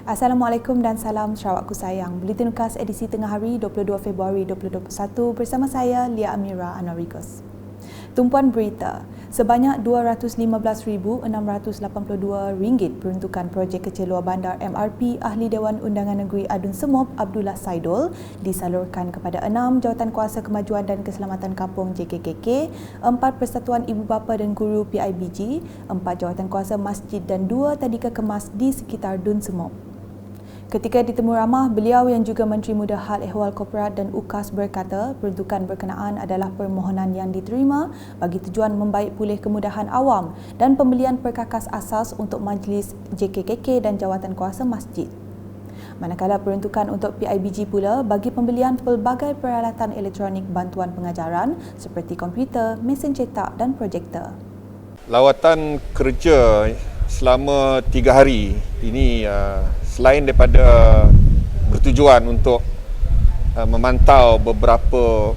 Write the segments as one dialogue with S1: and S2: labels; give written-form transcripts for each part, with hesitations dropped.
S1: Assalamualaikum dan salam Sarawakku sayang. Buletin Ukas edisi tengah hari 22 Februari 2021 bersama saya Lia Amira Anwarigos. Tumpuan berita, sebanyak RM215,682 peruntukan projek kecil luar bandar MRP Ahli Dewan Undangan Negeri Adun Semop Abdullah Saidul disalurkan kepada 6 Jawatankuasa Kemajuan dan Keselamatan Kampung JKKK, 4 Persatuan Ibu Bapa dan Guru PIBG, 4 Jawatankuasa Masjid dan 2 Tadika Kemas di sekitar Dun Semop. Ketika ditemu ramah, beliau yang juga Menteri Muda Hal Ehwal Korporat dan UKAS berkata peruntukan berkenaan adalah permohonan yang diterima bagi tujuan membaik pulih kemudahan awam dan pembelian perkakas asas untuk majlis JKKK dan Jawatankuasa Masjid. Manakala peruntukan untuk PIBG pula bagi pembelian pelbagai peralatan elektronik bantuan pengajaran seperti komputer, mesin cetak dan projektor.
S2: Lawatan kerja selama 3 hari ini selain daripada bertujuan untuk memantau beberapa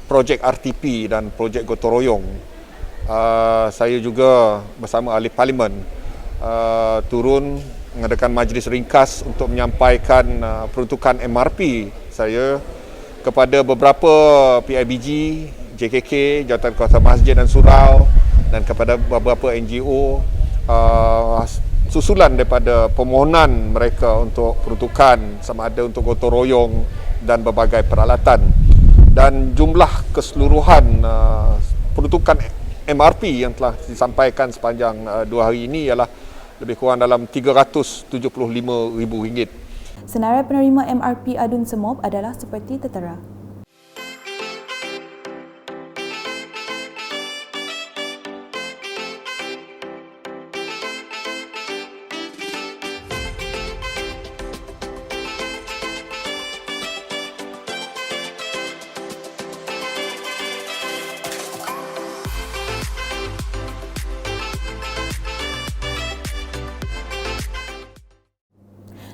S2: projek RTP dan projek gotong royong, saya juga bersama ahli parlimen turun mengadakan majlis ringkas untuk menyampaikan peruntukan MRP saya kepada beberapa PIBG, JKK, Jawatankuasa Masjid dan Surau dan kepada beberapa NGO susulan daripada permohonan mereka untuk peruntukan sama ada untuk gotong royong dan berbagai peralatan, dan jumlah keseluruhan peruntukan MRP yang telah disampaikan sepanjang 2 hari ini ialah lebih kurang dalam RM375,000.
S1: Senarai penerima MRP Adun Semop adalah seperti tertera.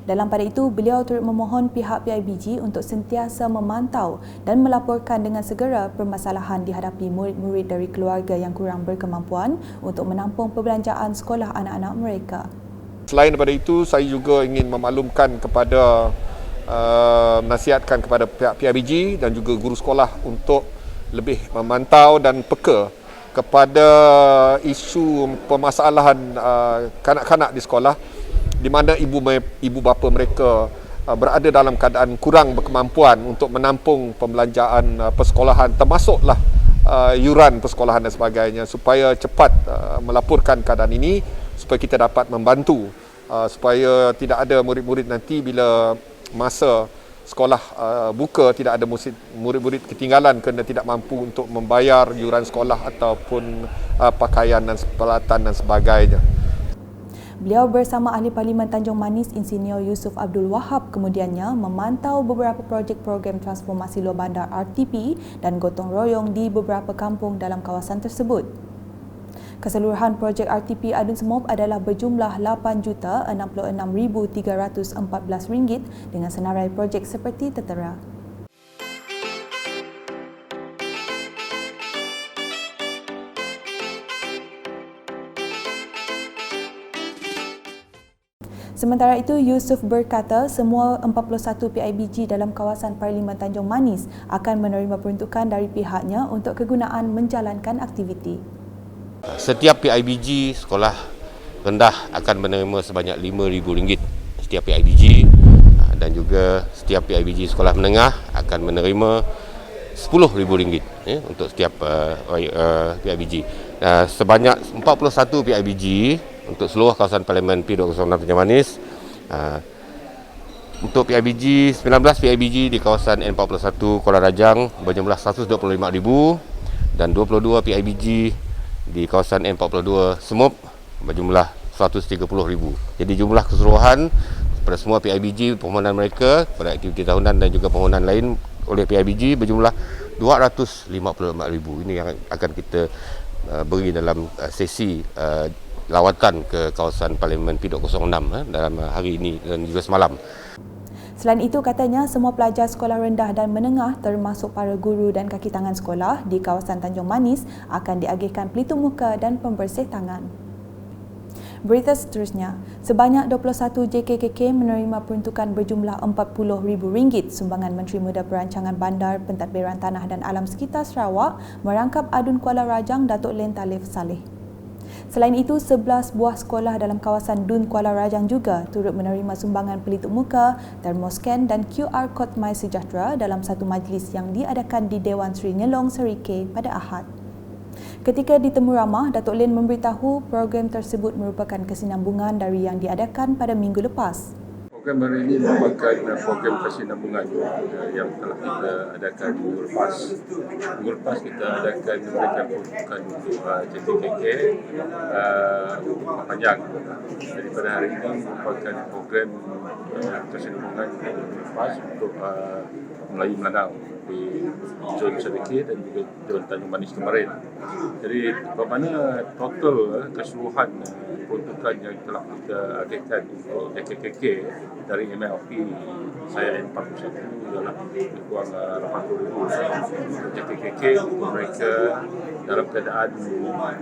S1: Dalam pada itu, beliau turut memohon pihak PIBG untuk sentiasa memantau dan melaporkan dengan segera permasalahan dihadapi murid-murid dari keluarga yang kurang berkemampuan untuk menampung perbelanjaan sekolah anak-anak mereka.
S2: Selain daripada itu, saya juga ingin memaklumkan kepada nasihatkan kepada pihak PIBG dan juga guru sekolah untuk lebih memantau dan peka kepada isu permasalahan kanak-kanak di sekolah di mana ibu bapa mereka berada dalam keadaan kurang berkemampuan untuk menampung pembelanjaan persekolahan, termasuklah yuran persekolahan dan sebagainya, supaya cepat melaporkan keadaan ini supaya kita dapat membantu supaya tidak ada murid-murid nanti bila masa sekolah buka tidak ada murid-murid ketinggalan kerana tidak mampu untuk membayar yuran sekolah ataupun pakaian dan peralatan dan sebagainya.
S1: Beliau bersama Ahli Parlimen Tanjung Manis Insinyur Yusof Abdul Wahab kemudiannya memantau beberapa projek program transformasi luar bandar RTP dan gotong royong di beberapa kampung dalam kawasan tersebut. Keseluruhan projek RTP Adun Semop adalah berjumlah RM8,66,314 dengan senarai projek seperti tertera. Sementara itu, Yusof berkata semua 41 PIBG dalam kawasan Parlimen Tanjung Manis akan menerima peruntukan dari pihaknya untuk kegunaan menjalankan aktiviti.
S3: Setiap PIBG sekolah rendah akan menerima sebanyak RM5,000 setiap PIBG, dan juga setiap PIBG sekolah menengah akan menerima RM10,000 untuk setiap PIBG. Sebanyak 41 PIBG untuk seluruh kawasan Parlimen P206 Tanjung Manis. Untuk PIBG, 19 PIBG di kawasan N41 Kuala Rajang berjumlah RM125,000 dan 22 PIBG di kawasan N42 Semop berjumlah RM130,000. Jadi jumlah keseluruhan pada semua PIBG permohonan mereka pada aktiviti tahunan dan juga permohonan lain oleh PIBG berjumlah RM254,000. Ini yang akan kita beri dalam sesi lawatan ke kawasan Parlimen P206 dalam hari ini dan juga semalam.
S1: Selain itu, katanya semua pelajar sekolah rendah dan menengah termasuk para guru dan kaki tangan sekolah di kawasan Tanjung Manis akan diagihkan pelitup muka dan pembersih tangan. Berita seterusnya, sebanyak 21 JKKK menerima peruntukan berjumlah RM40,000 sumbangan Menteri Muda Perancangan Bandar, Pentadbiran Tanah dan Alam Sekitar Sarawak merangkap Adun Kuala Rajang Datuk Len Talif Saleh. Selain itu, 11 buah sekolah dalam kawasan Dun Kuala Rajang juga turut menerima sumbangan pelitup muka, termoscan dan QR Kod My Sejahtera dalam satu majlis yang diadakan di Dewan Seri Nyelong Serike pada Ahad. Ketika ditemu ramah, Datuk Len memberitahu program tersebut merupakan kesinambungan dari yang diadakan pada minggu lepas.
S4: Program hari ini merupakan program kesinambungan yang telah kita adakan minggu lepas. Minggu lepas kita adakan memberikan peruntukan untuk JKKK panjang. Jadi pada hari ini merupakan program kesinambungan minggu lepas untuk Melayu Melanau di Zon Sedikit dan juga Zon Tanjung Manis kemarin. Jadi bermakna total keseluruhan peruntukan yang telah kita agihkan untuk JKKK dari MLP saya N41 adalah lebih kurang 80,000 untuk JKKK untuk mereka dalam keadaan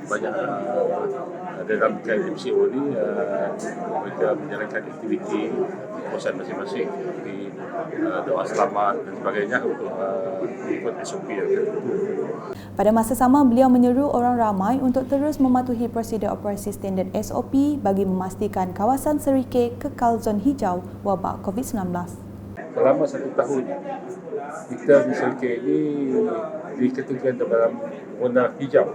S4: banyak dalam KMCO ni mereka menjalankan aktiviti di kawasan masing-masing di doa selamat dan sebagainya untuk ikut SOP yang tertentu.
S1: Pada masa sama, beliau menyeru orang ramai untuk terus mematuhi prosedur operasi standard SOP bagi memastikan kawasan Serike kekal zon hijau wabak COVID-19.
S4: Selama 1 tahun, kita di Serike ini diketukan dalam warna hijau.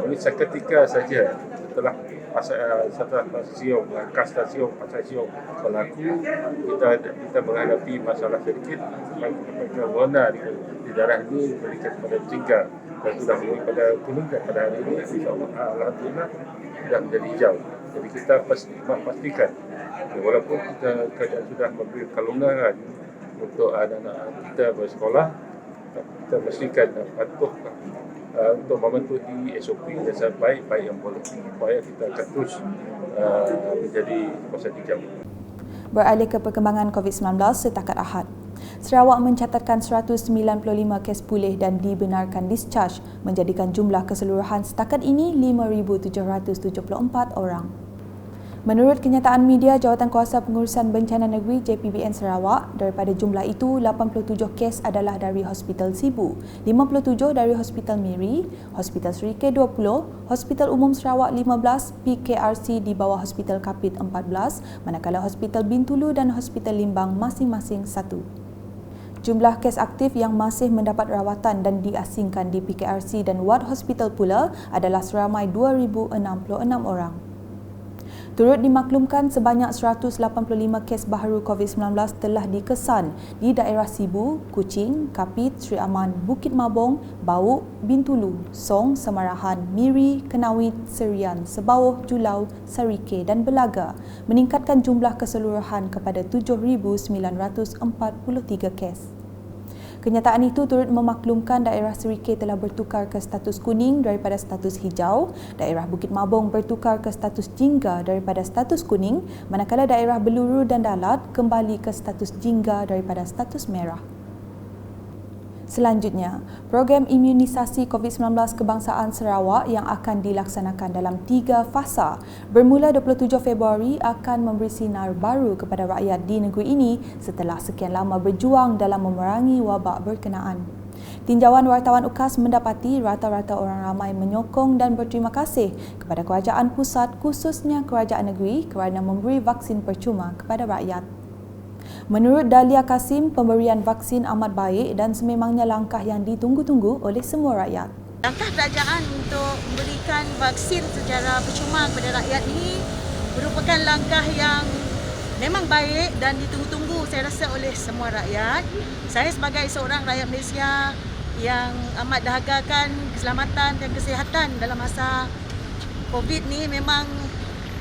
S4: Ini seketika saja setelah pasal siung, kasta siung, pasal siung berlaku, kita menghadapi masalah sedikit, warna di darah ini berikan kepada jingga dan sudah mulai pada kuning dan pada hari ini insyaAllah alhamdulillah sudah menjadi hijau. Jadi kita pastikan walaupun kita sudah memberi kelonggaran untuk anak-anak kita bersekolah, kita pastikan patuh untuk mematuhi SOP dan sebaik-baik yang boleh supaya kita akan terus menjadi kawasan hijau.
S1: Beralih ke perkembangan COVID-19 setakat Ahad. Sarawak mencatatkan 195 kes pulih dan dibenarkan discharge, menjadikan jumlah keseluruhan setakat ini 5,774 orang. Menurut kenyataan media Jawatankuasa Pengurusan Bencana Negeri JPBN Sarawak, daripada jumlah itu 87 kes adalah dari Hospital Sibu, 57 dari Hospital Miri, Hospital Serike 20, Hospital Umum Sarawak 15, PKRC di bawah Hospital Kapit 14, manakala Hospital Bintulu dan Hospital Limbang masing-masing 1. Jumlah kes aktif yang masih mendapat rawatan dan diasingkan di PKRC dan Ward Hospital pula adalah seramai 2,066 orang. Turut dimaklumkan sebanyak 185 kes baharu COVID-19 telah dikesan di daerah Sibu, Kuching, Kapit, Sri Aman, Bukit Mabong, Bauk, Bintulu, Song, Semarahan, Miri, Kenawit, Serian, Sebauh, Julau, Serike dan Belaga, meningkatkan jumlah keseluruhan kepada 7,943 kes. Kenyataan itu turut memaklumkan daerah Serike telah bertukar ke status kuning daripada status hijau, daerah Bukit Mabong bertukar ke status jingga daripada status kuning, manakala daerah Beluru dan Dalat kembali ke status jingga daripada status merah. Selanjutnya, program imunisasi COVID-19 kebangsaan Sarawak yang akan dilaksanakan dalam 3 fasa bermula 27 Februari akan memberi sinar baru kepada rakyat di negeri ini setelah sekian lama berjuang dalam memerangi wabak berkenaan. Tinjauan wartawan UKAS mendapati rata-rata orang ramai menyokong dan berterima kasih kepada kerajaan pusat khususnya kerajaan negeri kerana memberi vaksin percuma kepada rakyat. Menurut Dahlia Kasim, pemberian vaksin amat baik dan sememangnya langkah yang ditunggu-tunggu oleh semua rakyat.
S5: Langkah kerajaan untuk memberikan vaksin secara percuma kepada rakyat ini merupakan langkah yang memang baik dan ditunggu-tunggu saya rasa oleh semua rakyat. Saya sebagai seorang rakyat Malaysia yang amat dahagakan keselamatan dan kesihatan dalam masa COVID ni memang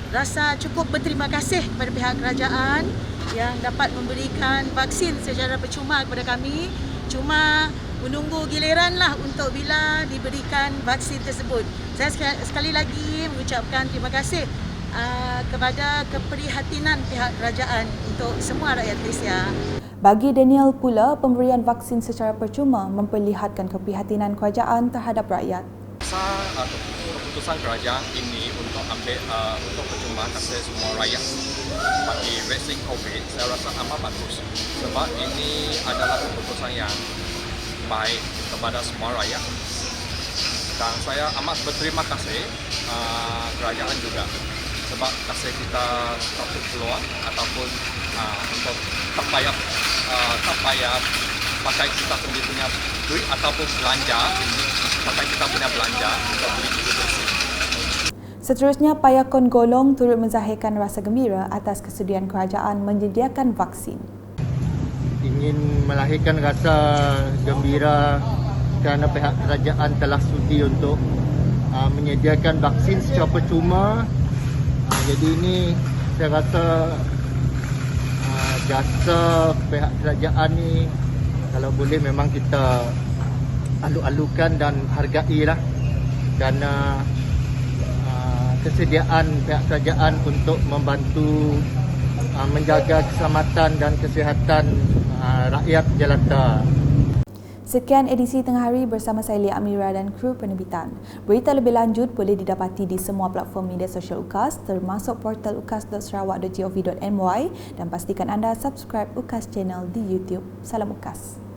S5: rasa cukup berterima kasih kepada pihak kerajaan yang dapat memberikan vaksin secara percuma kepada kami. Cuma menunggu giliran lah untuk bila diberikan vaksin tersebut. Saya sekali lagi mengucapkan terima kasih kepada keprihatinan pihak kerajaan untuk semua rakyat Malaysia.
S1: Bagi Daniel pula, pemberian vaksin secara percuma memperlihatkan keprihatinan kerajaan terhadap rakyat.
S6: Keputusan kerajaan ini untuk ambil untuk percuma kasih semua rakyat bagi vaksin COVID, saya rasa amat bagus sebab ini adalah keputusan yang baik kepada semua rakyat dan saya amat berterima kasih kerajaan juga sebab kasih kita satu peluang ataupun untuk tak payah pakai kita sendiri punya duit ataupun belanja, pakai kita punya belanja untuk beli gigi bersih.
S1: Seterusnya, Payakon Golong turut menzahirkan rasa gembira atas kesediaan kerajaan menyediakan vaksin.
S7: Ingin melahirkan rasa gembira kerana pihak kerajaan telah sudi untuk menyediakan vaksin secara percuma. Jadi ini saya rasa jasa pihak kerajaan ni kalau boleh memang kita alu-alukan dan hargailah kerana kesediaan pihak kerajaan untuk membantu menjaga keselamatan dan kesihatan rakyat jelanta.
S1: Sekian edisi Tengah Hari bersama saya Lia Amira dan kru penerbitan. Berita lebih lanjut boleh didapati di semua platform media sosial UKAS termasuk portal ukas.sarawak.gov.my dan pastikan anda subscribe UKAS channel di YouTube. Salam UKAS.